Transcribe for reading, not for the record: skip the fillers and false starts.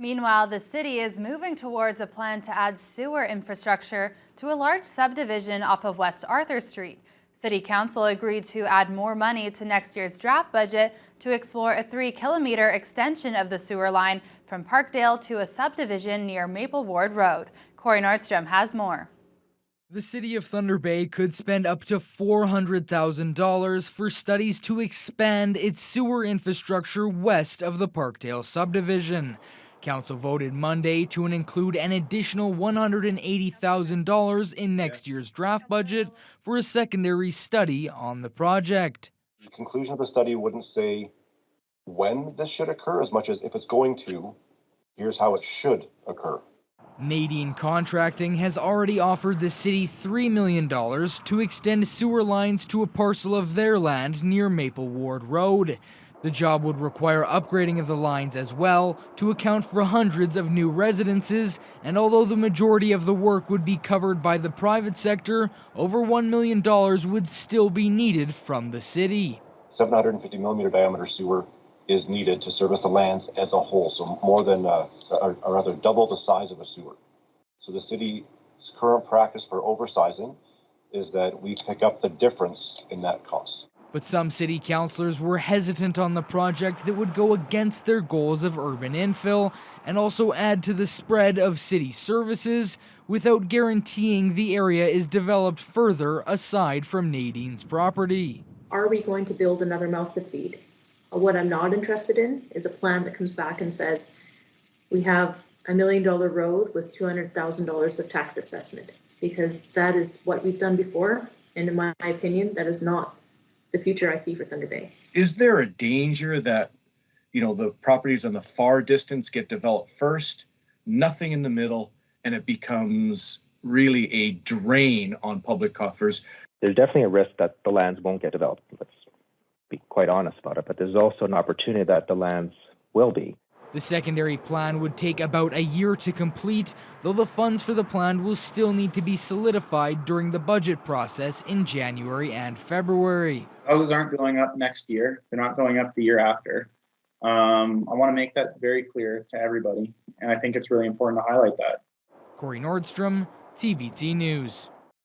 Meanwhile, the city is moving towards a plan to add sewer infrastructure to a large subdivision off of West Arthur Street. City Council agreed to add more money to next year's draft budget to explore a 3-kilometer extension of the sewer line from Parkdale to a subdivision near Maple Ward Road. Corey Nordstrom has more. The city of Thunder Bay could spend up to $400,000 for studies to expand its sewer infrastructure west of the Parkdale subdivision. Council voted Monday to include an additional $180,000 in next year's draft budget for a secondary study on the project. The conclusion of the study wouldn't say when this should occur as much as if it's going to, here's how it should occur. Nadine Contracting has already offered the city $3 million to extend sewer lines to a parcel of their land near Maple Ward Road. The job would require upgrading of the lines as well to account for hundreds of new residences, and although the majority of the work would be covered by the private sector, over $1 million would still be needed from the city. 750 millimeter diameter sewer is needed to service the lands as a whole, so more than, or rather double the size of a sewer. So the city's current practice for oversizing is that we pick up the difference in that cost. But some city councillors were hesitant on the project that would go against their goals of urban infill and also add to the spread of city services without guaranteeing the area is developed further aside from Nadine's property. Are we going to build another mouth to feed? What I'm not interested in is a plan that comes back and says we have $1 million road with $200,000 of tax assessment, because that is what we've done before, and in my opinion, that is not the future I see for Thunder Bay. Is there a danger that, the properties on the far distance get developed first, nothing in the middle, and it becomes really a drain on public coffers? There's definitely a risk that the lands won't get developed. Let's be quite honest about it, but there's also an opportunity that the lands will be. The secondary plan would take about a year to complete, though the funds for the plan will still need to be solidified during the budget process in January and February. Houses aren't going up next year. They're not going up the year after. I want to make that very clear to everybody, and I think it's really important to highlight that. Corey Nordstrom, TBT News.